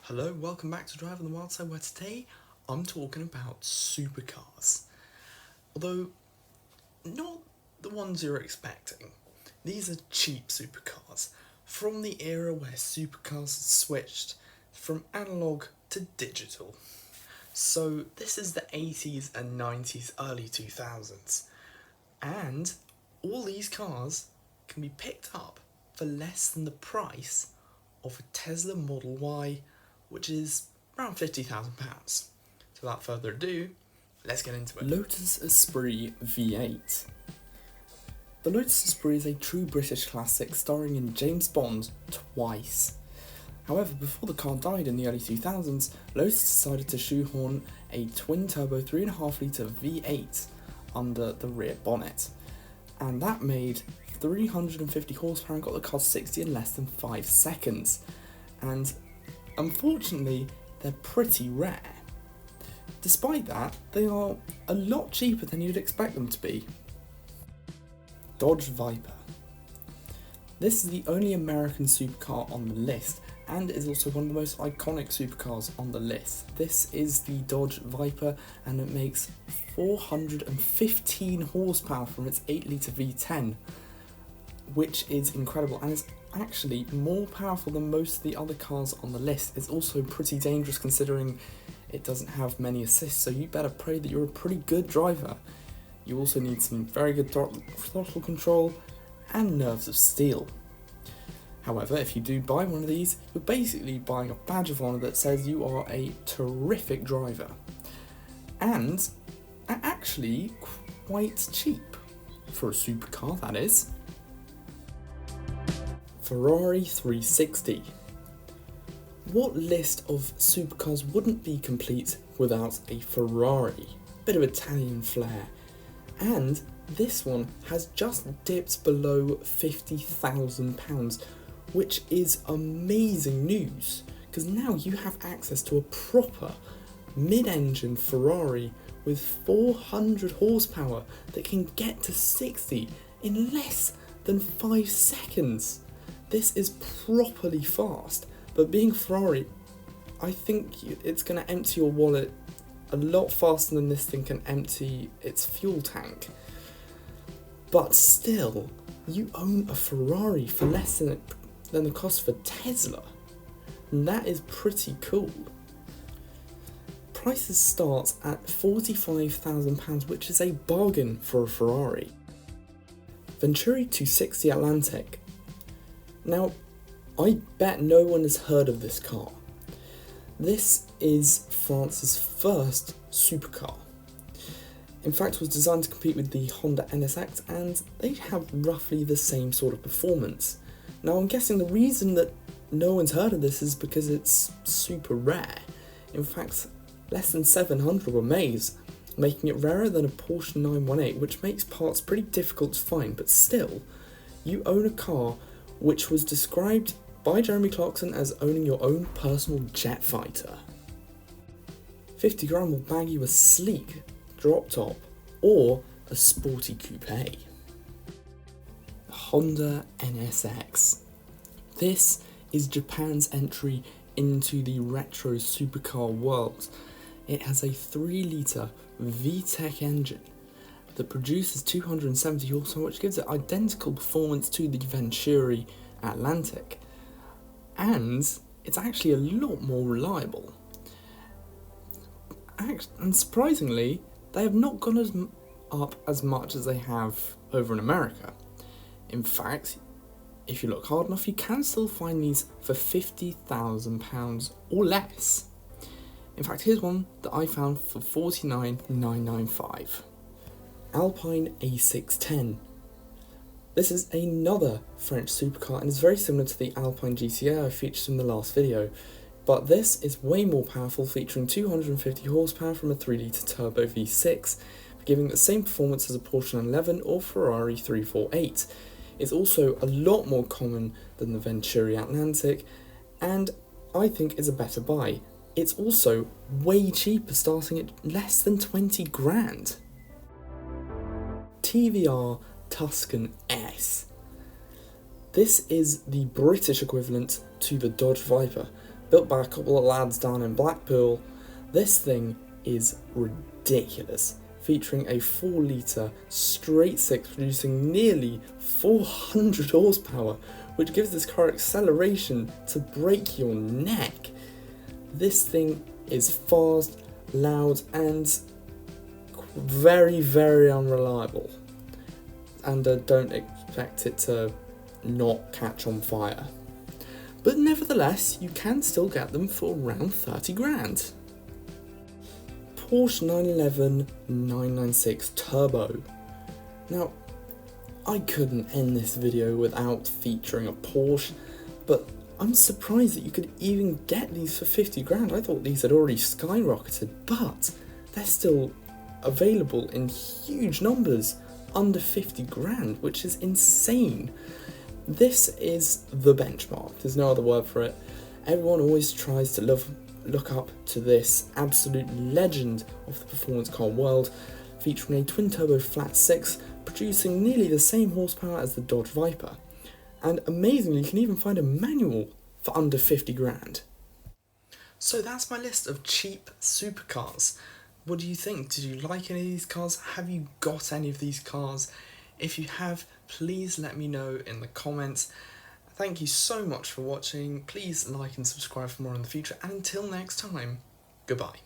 Hello, welcome back to Drive on the Wild Side, where today I'm talking about supercars. Although, not the ones you're expecting. These are cheap supercars, from the era where supercars switched from analog to digital. So this is the 80s and 90s, early 2000s. And all these cars can be picked up for less than the price of a Tesla Model Y, which is around £50,000. So without further ado, let's get into it. Lotus SPR V8. The Lotus SPR is a true British classic starring in James Bond twice. However, before the car died in the early 2000s, Lotus decided to shoehorn a twin-turbo 3.5 litre V8 under the rear bonnet, and that made 350 horsepower and got the car to 60 in less than 5 seconds. And unfortunately, they're pretty rare. Despite that, they are a lot cheaper than you'd expect them to be. Dodge Viper. This is the only American supercar on the list, and is also one of the most iconic supercars on the list. This is the Dodge Viper, and it makes 415 horsepower from its 8 litre V10, which is incredible, and is actually more powerful than most of the other cars on the list. It's also pretty dangerous considering it doesn't have many assists, so you better pray that you're a pretty good driver. You also need some very good throttle control and nerves of steel. However, if you do buy one of these, you're basically buying a badge of honour that says you are a terrific driver. And are actually quite cheap. For a supercar, that is. Ferrari 360. What list of supercars wouldn't be complete without a Ferrari? Bit of Italian flair. And this one has just dipped below £50,000, which is amazing news, because now you have access to a proper mid-engine Ferrari with 400 horsepower that can get to 60 in less than 5 seconds. This is properly fast, but being a Ferrari, I think it's going to empty your wallet a lot faster than this thing can empty its fuel tank. But still, you own a Ferrari for less than the cost of a Tesla, and that is pretty cool. Prices start at £45,000, which is a bargain for a Ferrari. Venturi 260 Atlantic. Now, I bet no one has heard of this car. This is France's first supercar. In fact, it was designed to compete with the Honda NSX, and they have roughly the same sort of performance. Now, I'm guessing the reason that no one's heard of this is because it's super rare. In fact, less than 700 were made, making it rarer than a Porsche 918, which makes parts pretty difficult to find, but still, you own a car which was described by Jeremy Clarkson as owning your own personal jet fighter. 50 grand will bag you a sleek drop top or a sporty coupe. Honda NSX. This is Japan's entry into the retro supercar world. It has a 3 litre VTEC engine that produces 270 horsepower, which gives it identical performance to the Venturi Atlantic. And it's actually a lot more reliable. And surprisingly, they have not gone up as much as they have over in America. In fact, if you look hard enough, you can still find these for £50,000 or less. In fact, here's one that I found for $49,995. Alpine A610. This is another French supercar and is very similar to the Alpine GTA I featured in the last video, but this is way more powerful, featuring 250 horsepower from a 3 litre turbo V6, giving the same performance as a Porsche 911 or Ferrari 348. It's also a lot more common than the Venturi Atlantic, and I think is a better buy. It's also way cheaper, starting at less than 20 grand. TVR Tuscan S. This is the British equivalent to the Dodge Viper, built by a couple of lads down in Blackpool. This thing is ridiculous, featuring a 4-litre straight six producing nearly 400 horsepower, which gives this car acceleration to break your neck. This thing is fast, loud, and very, very unreliable. And don't expect it to not catch on fire. But nevertheless, you can still get them for around 30 grand. Porsche 911 996 Turbo. Now, I couldn't end this video without featuring a Porsche, but I'm surprised that you could even get these for 50 grand. I thought these had already skyrocketed, but they're still available in huge numbers under 50 grand, which is insane. This is the benchmark, there's no other word for it. Everyone always tries to look up to this absolute legend of the performance car world, featuring a twin-turbo flat six, producing nearly the same horsepower as the Dodge Viper. And amazingly, you can even find a manual for under 50 grand. So that's my list of cheap supercars. What do you think? Did you like any of these cars? Have you got any of these cars? If you have, please let me know in the comments. Thank you so much for watching. Please like and subscribe for more in the future. And until next time, goodbye.